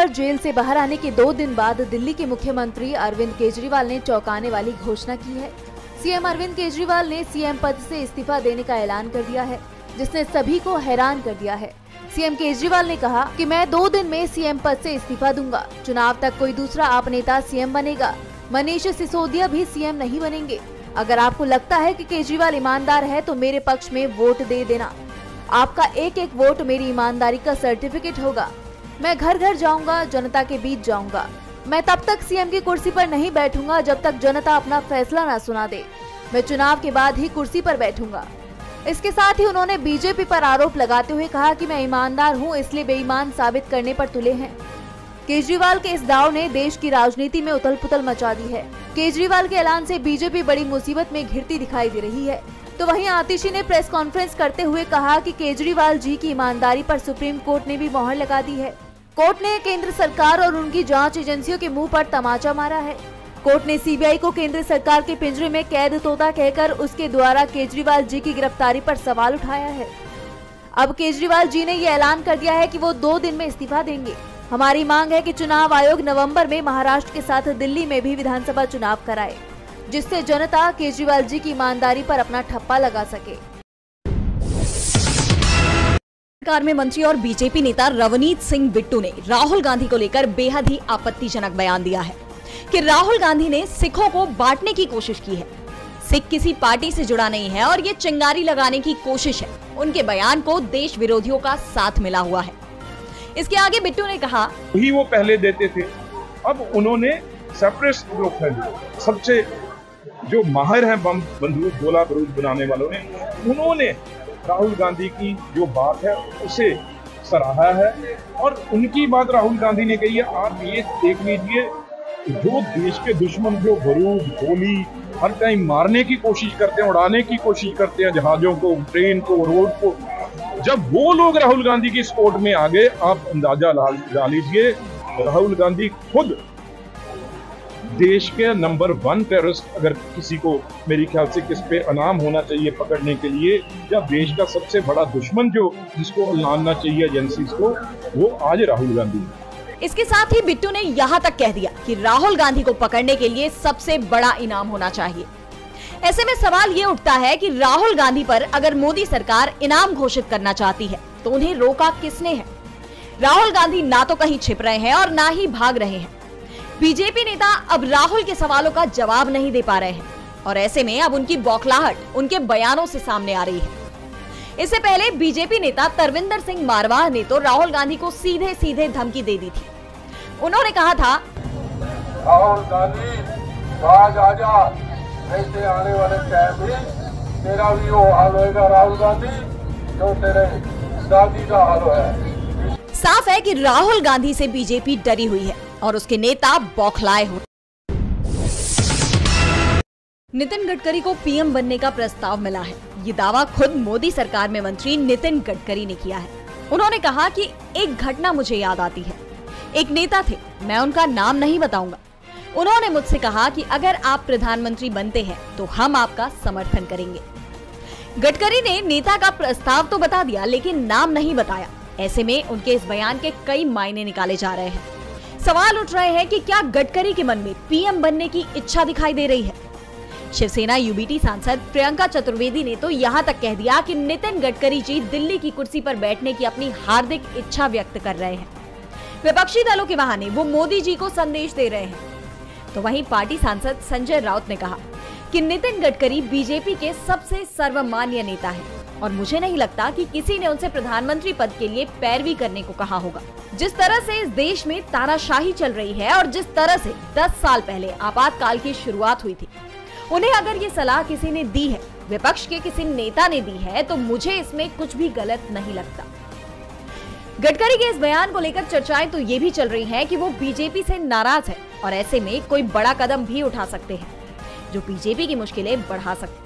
पर जेल से बाहर आने के 2 दिन बाद दिल्ली के मुख्यमंत्री अरविंद केजरीवाल ने चौंकाने वाली घोषणा की है। सीएम अरविंद केजरीवाल ने सीएम पद से इस्तीफा देने का ऐलान कर दिया है, जिसने सभी को हैरान कर दिया है। सीएम केजरीवाल ने कहा कि मैं 2 दिन में सीएम पद से इस्तीफा दूंगा। चुनाव तक कोई दूसरा आप नेता सीएम बनेगा, मनीष सिसोदिया भी सीएम नहीं बनेंगे। अगर आपको लगता है कि केजरीवाल ईमानदार है तो मेरे पक्ष में वोट दे देना। आपका एक एक वोट मेरी ईमानदारी का सर्टिफिकेट होगा। मैं घर घर जाऊंगा, जनता के बीच जाऊंगा। मैं तब तक सीएम की कुर्सी पर नहीं बैठूंगा जब तक जनता अपना फैसला न सुना दे। मैं चुनाव के बाद ही कुर्सी पर बैठूंगा। इसके साथ ही उन्होंने बीजेपी पर आरोप लगाते हुए कहा कि मैं ईमानदार हूं, इसलिए बेईमान साबित करने पर तुले हैं। केजरीवाल के इस दाव ने देश की राजनीति में उथल पुथल मचा दी है। केजरीवाल के ऐलान से बीजेपी बड़ी मुसीबत में घिरती दिखाई दे रही है। तो वहीं आतिशी ने प्रेस कॉन्फ्रेंस करते हुए कहा कि केजरीवाल जी की ईमानदारी पर सुप्रीम कोर्ट ने भी मोहर लगा दी है। कोर्ट ने केंद्र सरकार और उनकी जांच एजेंसियों के मुंह पर तमाचा मारा है। कोर्ट ने सीबीआई को केंद्र सरकार के पिंजरे में कैद तोता कहकर उसके द्वारा केजरीवाल जी की गिरफ्तारी पर सवाल उठाया है। अब केजरीवाल जी ने ये ऐलान कर दिया है कि वो 2 दिन में इस्तीफा देंगे। हमारी मांग है कि चुनाव आयोग नवंबर में महाराष्ट्र के साथ दिल्ली में भी विधानसभा चुनाव कराए, जिससे जनता केजरीवाल जी की ईमानदारी पर अपना ठप्पा लगा सके। सरकार में मंत्री और बीजेपी नेता रवनीत सिंह बिट्टू ने राहुल गांधी को लेकर बेहद ही आपत्तिजनक बयान दिया है कि राहुल गांधी ने सिखों को बांटने की कोशिश की है। सिख किसी पार्टी से जुड़ा नहीं है और ये चिंगारी लगाने की कोशिश है। उनके बयान को देश विरोधियों का साथ मिला हुआ है। इसके आगे बिट्टू ने कहा, वही वो पहले देते थे, अब उन्होंने सेपरेट ग्रुप है, सबसे जो माहिर हैं बम बंदूक गोला बारूद बनाने वालों ने, उन्होंने राहुल गांधी की जो बात है उसे सराहा है और उनकी बात राहुल गांधी ने कही है। आप ये देख लीजिए, जो देश के दुश्मन जो बारूद गोली हर टाइम मारने की कोशिश करते हैं, उड़ाने की कोशिश करते हैं, जहाजों को, ट्रेन को, रोड को, जब वो लोग राहुल गांधी की सपोर्ट में आ गए, आप अंदाजा लगा लीजिए, राहुल गांधी खुद देश के नंबर 1 टेररिस्ट, अगर किसी को मेरे ख्याल से किस पे इनाम होना चाहिए पकड़ने के लिए, या देश का सबसे बड़ा दुश्मन जो जिसको लाना चाहिए एजेंसीज को, वो आज राहुल गांधी। इसके साथ ही बिट्टू ने यहाँ तक कह दिया कि राहुल गांधी को पकड़ने के लिए सबसे बड़ा इनाम होना चाहिए। ऐसे में सवाल ये उठता है कि राहुल गांधी पर अगर मोदी सरकार इनाम घोषित करना चाहती है तो उन्हें रोका किसने है? राहुल गांधी ना तो कहीं छिप रहे हैं और ना ही भाग रहे हैं। बीजेपी नेता अब राहुल के सवालों का जवाब नहीं दे पा रहे हैं और ऐसे में अब उनकी बौखलाहट उनके बयानों से सामने आ रही है। इससे पहले बीजेपी नेता तरविंदर सिंह मारवाह ने तो राहुल गांधी को सीधे सीधे धमकी दे दी थी। उन्होंने कहा था, राहुल गांधी आज आजा, ऐसे आने वाले टाइम में तेरा भी वो हाल होगा राहुल गांधी, जो तेरे दादी का हाल है। साफ है कि राहुल गांधी से बीजेपी डरी हुई है और उसके नेता बौखलाए हुए। नितिन गडकरी को पीएम बनने का प्रस्ताव मिला है। ये दावा खुद मोदी सरकार में मंत्री नितिन गडकरी ने किया है। उन्होंने कहा कि एक घटना मुझे याद आती है। एक नेता थे, मैं उनका नाम नहीं बताऊंगा। उन्होंने मुझसे कहा कि अगर आप प्रधानमंत्री बनते हैं तो हम आपका समर्थन करेंगे। गडकरी ने नेता का प्रस्ताव तो बता दिया लेकिन नाम नहीं बताया। ऐसे में उनके इस बयान के कई मायने निकाले जा रहे हैं। सवाल उठ रहे हैं कि क्या गडकरी के मन में पीएम बनने की इच्छा दिखाई दे रही है? शिवसेना यूबीटी सांसद प्रियंका चतुर्वेदी ने तो यहाँ तक कह दिया कि नितिन गडकरी जी दिल्ली की कुर्सी पर बैठने की अपनी हार्दिक इच्छा व्यक्त कर रहे हैं। विपक्षी दलों के बहाने वो मोदी जी को संदेश दे रहे हैं। तो वहीं पार्टी सांसद संजय राउत ने कहा कि नितिन गडकरी बीजेपी के सबसे सर्वमान्य नेता हैं और मुझे नहीं लगता कि किसी ने उनसे प्रधानमंत्री पद के लिए पैरवी करने को कहा होगा। जिस तरह से इस देश में तानाशाही चल रही है और जिस तरह से 10 साल पहले आपातकाल की शुरुआत हुई थी, उन्हें अगर ये सलाह किसी ने दी है, विपक्ष के किसी नेता ने दी है, तो मुझे इसमें कुछ भी गलत नहीं लगता। गडकरी के इस बयान को लेकर चर्चाएं तो ये भी चल रही हैं कि वो बीजेपी से नाराज है और ऐसे में कोई बड़ा कदम भी उठा सकते हैं जो बीजेपी की मुश्किलें बढ़ा सकते हैं।